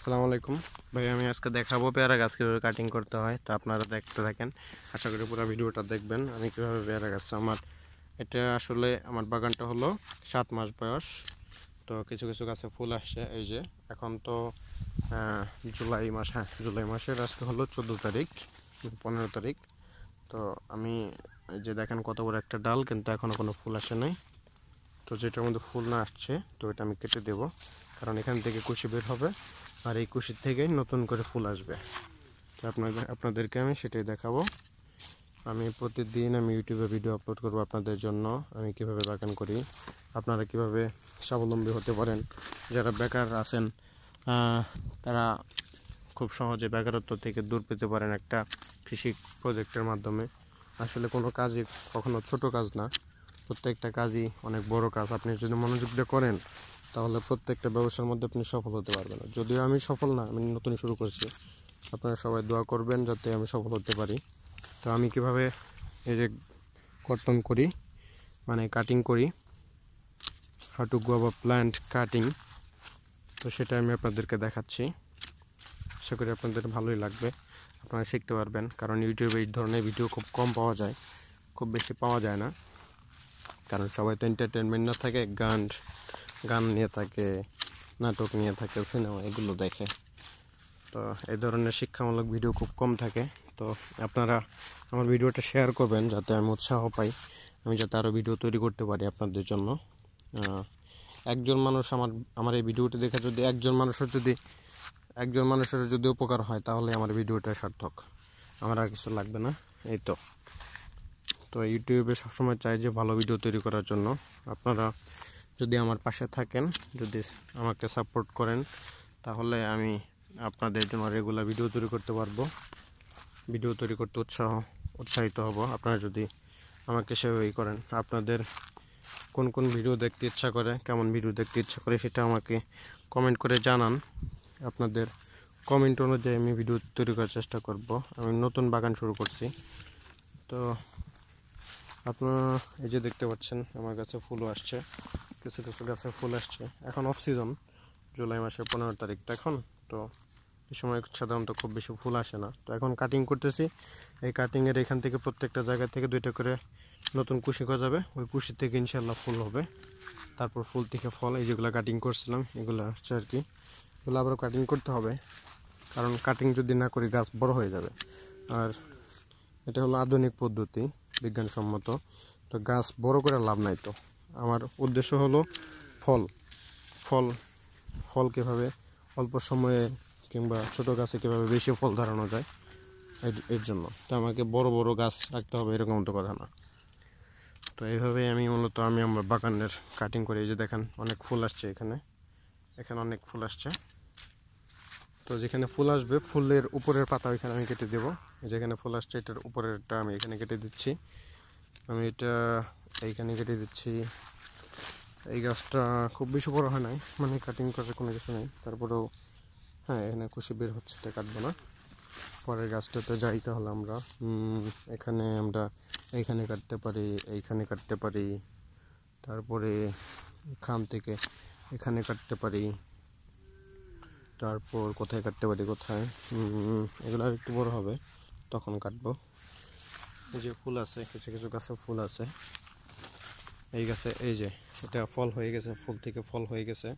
আসসালামু আলাইকুম ভাই, আমি আজকে দেখাবো পেয়ারা গাছ কীভাবে কাটিং করতে হয়। তো আপনারা দেখতে থাকেন, আশা করি পুরো ভিডিওটা দেখবেন। আমি কীভাবে পেয়ারা গাছ, এটা আসলে আমার বাগানটা হলো 7 মাস বয়স। তো কিছু কিছু গাছে ফুল আসছে। এই যে এখন তো জুলাই মাস, জুলাই মাসের আজকে হলো 14 তারিখ, 15 তারিখ। তো আমি এই যে দেখেন কত বড় একটা ডাল, কিন্তু এখনও কোনো ফুল আসে নাই। তো যেটার মধ্যে ফুল না আসছে, তো এটা আমি কেটে দেব, কারণ এখান থেকে কুশি বের হবে আর এই কুশির থেকেই নতুন করে ফুল আসবে। তো আপনাদেরকে আমি সেটাই দেখাবো। আমি প্রতিদিন ইউটিউবে ভিডিও আপলোড করব আপনাদের জন্য, আমি কিভাবে বাগান করি, আপনারা কিভাবে স্বাবলম্বী হতে পারেন। যারা বেকার আছেন তারা খুব সহজে বেকারত্ব থেকে দূর পেতে পারেন একটা কৃষি প্রজেক্টের মাধ্যমে। আসলে কোনো কাজই কখনো ছোট কাজ না, প্রত্যেকটা কাজই অনেক বড় কাজ। আপনি যদি মনোযোগ দিয়ে করেন তাহলে প্রত্যেকটা ব্যবসার মধ্যে আপনি সফল হতে পারবেন। যদিও আমি সফল না, আমি নতুন শুরু করছি। আপনারা সবাই দোয়া করবেন যাতে আমি সফল হতে পারি। তো আমি কিভাবে এই যে কর্তন করি, কাটিং করি, how to go about plant cutting, তো সেটা আমি আপনাদেরকে দেখাচ্ছি। আশা করি আপনাদের ভালোই লাগবে, আপনারা শিখতে পারবেন। কারণ ইউটিউবে এই ধরনের ভিডিও খুব কম পাওয়া যায়, খুব বেশি পাওয়া যায় না। কারণ সবাই তো এন্টারটেনমেন্ট না থাকে, গান নিয়ে থাকে, নাটক নিয়ে থাকে, সিনেমা এগুলো দেখে। তো এই ধরনের শিক্ষামূলক ভিডিও খুব কম থাকে। তো আপনারা আমার ভিডিওটা শেয়ার করবেন যাতে আমি উৎসাহ পাই, আমি যাতে আরও ভিডিও তৈরি করতে পারি আপনাদের জন্য। একজন মানুষ আমার এই ভিডিওটি দেখে যদি একজন মানুষের যদি উপকার হয়, তাহলে আমার ভিডিওটা সার্থক, আমার আর কিছু লাগবে না। এই তো ইউটিউবে সবসময় চাই যে ভালো ভিডিও তৈরি করার জন্য। আপনারা যদি আমার পাশে থাকেন, যদি আমাকে সাপোর্ট করেন, তাহলে আমি আপনাদের জন্য রেগুলার ভিডিও তৈরি করতে পারবো, ভিডিও তৈরি করতে উৎসাহিত হব। আপনারা যদি আমাকে সেভাবেই করেন, আপনাদের কোন কোন ভিডিও দেখতে ইচ্ছা করে, কেমন ভিডিও দেখতে ইচ্ছা করে, সেটা আমাকে কমেন্ট করে জানান। আপনাদের কমেন্ট অনুযায়ী আমি ভিডিও তৈরি করার চেষ্টা করব। আমি নতুন বাগান শুরু করছি। তো আপনারা এই যে দেখতে পাচ্ছেন আমার গাছে ফুলও আসছে, কিছু কিছু গাছে ফুল আসছে। এখন অফ সিজন, জুলাই মাসের 15 তারিখটা এখন। তো এই সময় সাধারণত খুব বেশি ফুল আসে না। তো এখন কাটিং করতেছি। এই কাটিংয়ের এখান থেকে প্রত্যেকটা জায়গা থেকে 2টা করে নতুন কুশি গজাবে, ওই কুশি থেকে ইনশাল্লাহ ফুল হবে, তারপর ফুল থেকে ফল। এই যেগুলো কাটিং করছিলাম এগুলো আসছে আর কি, এগুলো আবার কাটিং করতে হবে, কারণ কাটিং যদি না করি গাছ বড় হয়ে যাবে। আর এটা হলো আধুনিক পদ্ধতি, বিজ্ঞানসম্মত। তো গাছ বড় করে লাভ নাই। তো আমার উদ্দেশ্য হলো ফল ফল ফল কীভাবে অল্প সময়ে কিংবা ছোট গাছে কীভাবে বেশি ফল ধরানো যায়, এর জন্য। তো আমাকে বড় বড় গাছ রাখতে হবে এরকম তো কথা না। তো এইভাবেই আমি আমার বাগানের কাটিং করি। এই যে দেখেন অনেক ফুল আসছে, এখানে অনেক ফুল আসছে। তো যেখানে ফুল আসবে, ফুলের উপরের পাতা ওইখানে আমি কেটে দেবো। যেখানে ফুল আসছে এটার উপরেরটা আমি এখানে কেটে দিচ্ছি। আমি এটা এইখানে কেটে দিচ্ছি। এই গাছটা খুব বেশি বড় হয় নাই, কাটিং করার কোনো কিছু নেই, তারপরেও এখানে কুশি বের হচ্ছে, এটা কাটবো না। পরের গাছটাতে যাই, তাহলে আমরা এইখানে কাটতে পারি, এইখানে কাটতে পারি, তারপরে খাম থেকে এখানে কাটতে পারি, তারপর কোথায় কাটতে পারি, এগুলো আর একটু বড় হবে তখন কাটবো। এই যে ফুল আছে, কিছু কিছু গাছে ফুল আছে। এই গাছে এই যে এটা ফল হয়ে গেছে, ফুল থেকে ফল হয়ে গেছে।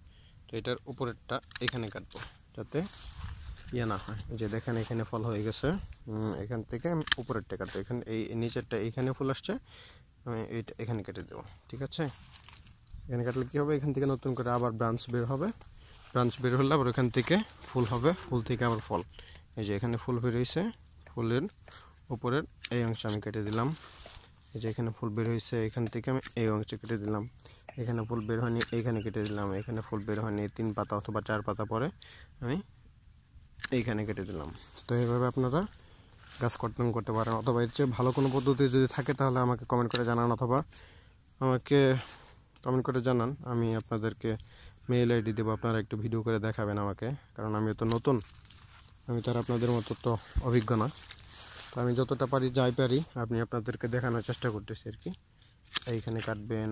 তো এটার উপরেরটা এখানে কাটবো যাতে না হয়। এই যে দেখেন এখানে ফল হয়ে গেছে, এখান থেকে আমি উপরেরটা কাটবো। এখানে এই নিচেরটা এইখানে ফুল আসছে, আমি এইটা এখানে কেটে দেবো। ঠিক আছে, এখানে কাটলে কী হবে, এখান থেকে নতুন করে আবার ব্রাঞ্চ বের হবে, ব্রাঞ্চ বের হলে আবার ওখান থেকে ফুল হবে, ফুল থেকে আবার ফল। এই যে এখানে ফুল বের হয়েছে, ফুলের উপরের এই অংশ আমি কেটে দিলাম। এই যে এখানে ফুল বের হয়েছে, এখান থেকে আমি এই অংশ কেটে দিলাম। এখানে ফুল বের হয়নি, এইখানে কেটে দিলাম। এখানে ফুল বের হয়নি, 3 পাতা অথবা 4 পাতা পরে আমি এইখানে কেটে দিলাম। তো এইভাবে আপনারা গাছ কর্তন করতে পারেন, অথবা এর চেয়ে ভালো কোনো পদ্ধতি যদি থাকে তাহলে আমাকে কমেন্ট করে জানান, আমি আপনাদেরকে মেইল আইডি দেবো, আপনারা একটু ভিডিও করে দেখাবেন আমাকে। কারণ আমি তো নতুন, আমি তো আর আপনাদের মতো তো অভিজ্ঞ না। তো আমি যতটা পারি যাই পারি আপনি আপনাদেরকে দেখানোর চেষ্টা করতেছি আর কি। এইখানে কাটবেন,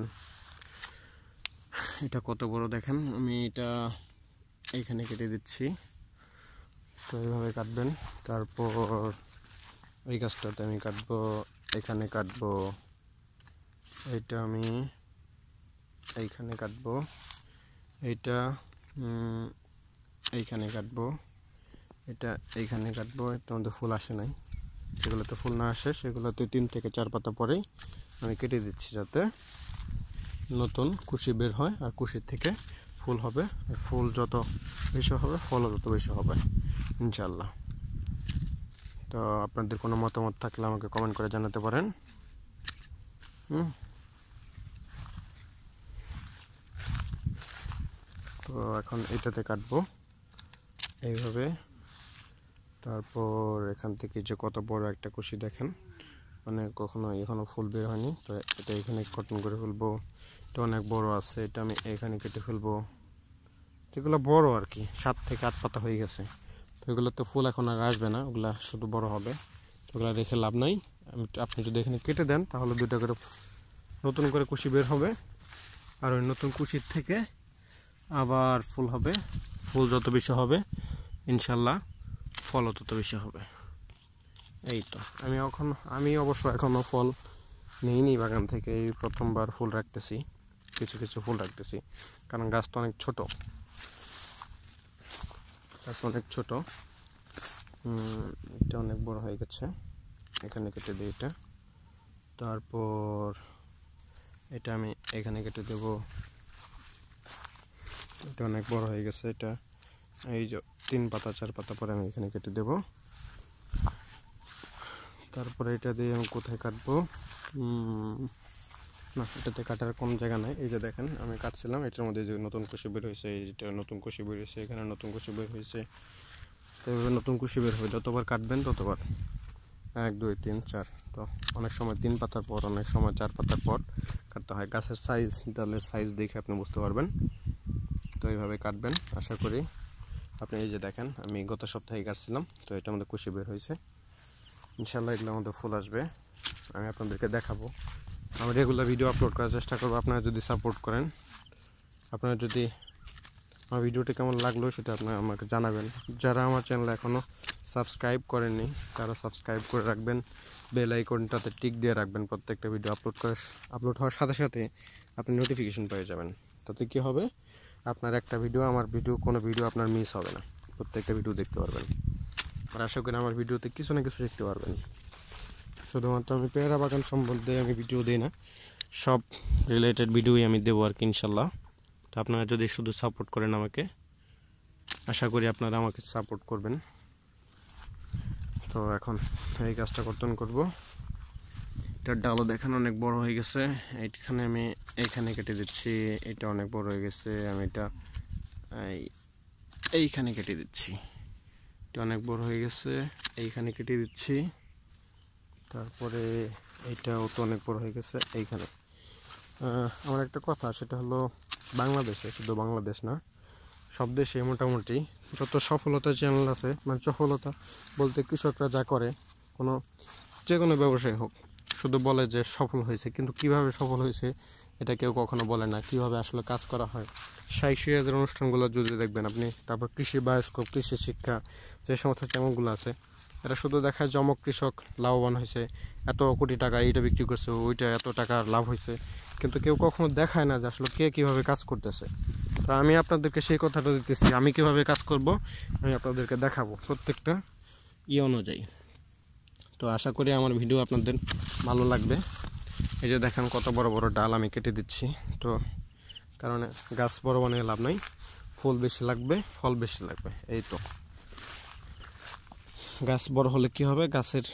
এটা কত বড় দেখেন, আমি এটা এইখানে কেটে দিচ্ছি। তো এইভাবে কাটবেন। তারপর এই গাছটাতে আমি কাটবো, এখানে কাটবো, এইটা আমি এইখানে কাটবো, এইটা এইখানে কাটবো, এটা এইখানে কাটবো। এটার মধ্যে ফুল আসে নাই, যেগুলোতে ফুল না আসে সেগুলোতে 3 থেকে 4 পাতা পরেই আমি কেটে দিচ্ছি, যাতে নতুন কুশি বের হয় আর কুশির থেকে ফুল হবে। ফুল যত বেশি হবে ফলও তত বেশি হবে ইনশাল্লাহ। তো আপনাদের কোনো মতামত থাকলে আমাকে কমেন্ট করে জানাতে পারেন। তো এখন এটাতে কাটবো এইভাবে। তারপর এখান থেকে যে কত বড় একটা কুশি দেখেন, মানে এখনো ফুল বের হয়নি। তো এটা এখানে কটন করে ফেলবো। এটা অনেক বড় আছে, এটা আমি এখানে কেটে ফেলবো। যেগুলো বড় আর কি 7 থেকে 8 পাতা হয়ে গেছে, তো এগুলো তো ফুল এখন আর আসবে না, ওগুলা শুধু বড় হবে, ওগুলো রেখে লাভ নাই। আপনি যদি এখানে কেটে দেন তাহলে 2টা করে নতুন করে কুশি বের হবে, আর ওই নতুন কুশির থেকে আবার ফুল হবে। ফুল যত বেশি হবে ইনশাল্লাহ ফলও তত বেশি হবে। এই তো আমি অবশ্য এখনো ফল নেইনি বাগান থেকে, এই প্রথমবার ফুল রাখতেছি, কিছু কিছু ফুল রাখতেছি, কারণ গাছ তো অনেক ছোট, এটা অনেক বড় হয়ে গেছে। এখানে কেটে দিই এটা। তারপর এটা আমি এখানে কেটে দেব, এটা অনেক বড় হয়ে গেছে। এটা এই যে 3 পাতা 4 পাতা পরে আমি এখানে কেটে দেব। তারপরে এটা দিয়ে আমি কোথায় কাটবো, না এটাতে কাটার কোনো জায়গা নাই। এই যে দেখেন আমি কাটছিলাম, এটার মধ্যে যে নতুন কুশি বের হয়েছে, এইটা নতুন কুশি বের হয়েছে, এখানে নতুন কুশি বের হয়েছে। তো এইভাবে নতুন কুশি বের হবে, যতবার কাটবেন ততবার 1 2 3 4। তো অনেক সময় 3 পাতার পর, অনেক সময় 4 পাতার পর কাটতে হয়। গাছের সাইজ, ডালের সাইজ দেখে আপনি বুঝতে পারবেন। তো এইভাবে কাটবেন। আশা করি আপনি এই যে দেখেন আমি গত সপ্তাহে কাটছিলাম, তো এটা আমাদের কুশি বের হয়েছে। ইনশাল্লাহ এগুলো আমাদের ফুল আসবে, আমি আপনাদেরকে দেখাবো। আমি রেগুলার ভিডিও আপলোড করার চেষ্টা করবো, আপনারা যদি সাপোর্ট করেন। আপনারা যদি আমার ভিডিওটি কেমন লাগলো সেটা আপনারা আমাকে জানাবেন। যারা আমার চ্যানেল এখনও সাবস্ক্রাইব করেননি তারা সাবস্ক্রাইব করে রাখবেন, বেল আইকনটাতে টিক দিয়ে রাখবেন। প্রত্যেকটা ভিডিও আপলোড হওয়ার সাথে সাথে আপনি নোটিফিকেশন পেয়ে যাবেন। তাতে কী হবে, আপনার একটা ভিডিও, আমার ভিডিও, কোনো ভিডিও আপনার মিস হবে না, প্রত্যেকটা ভিডিও দেখতে পারবেন। আর আশা করি আমার ভিডিওতে কিছু না কিছু শিখতে পারবেন। শুধুমাত্র আমি পেয়ারা বাগান সম্বন্ধে আমি ভিডিও দিই না, সব রিলেটেড ভিডিওই আমি দেবো আর কি ইনশাল্লাহ। তো আপনারা যদি শুধু সাপোর্ট করেন আমাকে, আশা করি আপনারা আমাকে সাপোর্ট করবেন। তো এখন এই কাজটা কর্তন করব। এটার ডালও দেখেন অনেক বড় হয়ে গেছে, এইখানে আমি এইখানে কেটে দিচ্ছি। এটা অনেক বড় হয়ে গেছে, আমি এটা এইখানে কেটে দিচ্ছি। এটা অনেক বড় হয়ে গেছে, এইখানে কেটে দিচ্ছি। তারপরে এইটাও তো অনেক বড় হয়ে গেছে, এইখানে। আমার একটা কথা, সেটা হলো বাংলাদেশে, শুধু বাংলাদেশ না, সব দেশে মোটামুটি যত সফলতা চ্যানেল আছে, মানে সফলতা বলতে কৃষকরা যা করে, যে কোনো ব্যবসায় হোক, শুধু বলে যে সফল হয়েছে, কিন্তু কিভাবে সফল হয়েছে এটা কেউ কখনো বলে না। কিভাবে আসলে কাজ করা হয়, শাইখ সিরাজের অনুষ্ঠানগুলো যদি দেখবেন আপনি, তারপর কৃষি বায়োস্কোপ, কৃষি শিক্ষা, যে সমস্ত চ্যানেলগুলো আছে, এরা শুধু দেখায় যে অমুক কৃষক লাভবান হয়েছে, এত কোটি টাকা এইটা বিক্রি করছে, ওইটা এত টাকার লাভ হয়েছে, কিন্তু কেউ কখনো দেখায় না যে আসলে কে কীভাবে কাজ করতেছে। তো আমি আপনাদেরকে সেই কথাটা দিতেছি, আমি কীভাবে কাজ করব আমি আপনাদেরকে দেখাবো প্রত্যেকটা অনুযায়ী। তো আশা করি আমার ভিডিও আপনাদের ভালো লাগবে। এই যে দেখেন কত বড় বড় ডাল আমি কেটে দিচ্ছি। তো কারণে গাছ বড় বানিয়ে লাভ নাই, ফুল বেশি লাগবে, ফল বেশি লাগবে। এই তো গাছ বড় হলে কি হবে, গাছের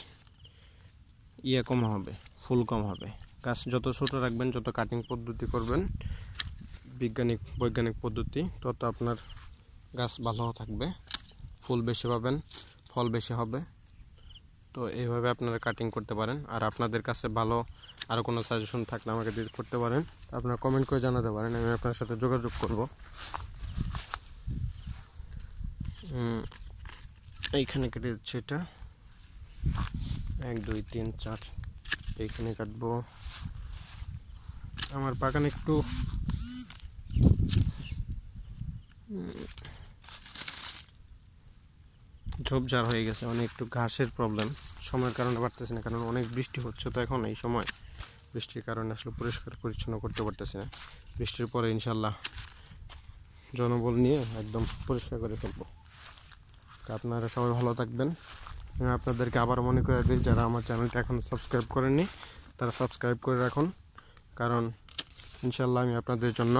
কম হবে, ফুল কম হবে। গাছ যত ছোট রাখবেন, যত কাটিং পদ্ধতি করবেন বৈজ্ঞানিক পদ্ধতি, তত আপনার গাছ ভালো থাকবে, ফুল বেশি পাবেন, ফল বেশি হবে। তো এইভাবে আপনারা কাটিং করতে পারেন। আর আপনাদের কাছে ভালো আরও কোনো সাজেশন থাকলে আমাকে দিতে করতে পারেন, আপনারা কমেন্ট করে জানাতে পারেন, আমি আপনার সাথে যোগাযোগ করব। এইখানে কেটে দিচ্ছি, এটা 1 2 3 4 এইখানে কাটবো। আমার বাগান একটু ঝোপঝাড় হয়ে গেছে, অনেক একটু ঘাসের প্রবলেম, সময়ের কারণে পারতেছি না, কারণ অনেক বৃষ্টি হচ্ছে তো এখন এই সময় বৃষ্টির কারণে আসলে পরিষ্কার পরিচ্ছন্ন করতে পারতেছি না। বৃষ্টির পরে ইনশাল্লাহ জনবল নিয়ে একদম পরিষ্কার করে ফেলবো। আপনারা সবাই ভালো থাকবেন। আমি আপনাদেরকে আবার মনে করে দিই, যারা আমার চ্যানেলটা এখনও সাবস্ক্রাইব করেননি তারা সাবস্ক্রাইব করে রাখুন, কারণ ইনশাল্লাহ আমি আপনাদের জন্য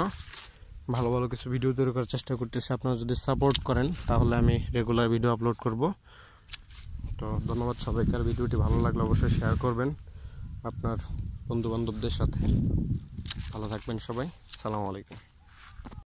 ভালো ভালো কিছু ভিডিও তৈরি করার চেষ্টা করতেছি। আপনারা যদি সাপোর্ট করেন তাহলে আমি রেগুলার ভিডিও আপলোড করব। তো ধন্যবাদ সবাইকে। আর ভিডিওটি ভালো লাগলে অবশ্যই শেয়ার করবেন আপনার বন্ধুবান্ধবদের সাথে। ভালো থাকবেন সবাই। আসসালামু আলাইকুম।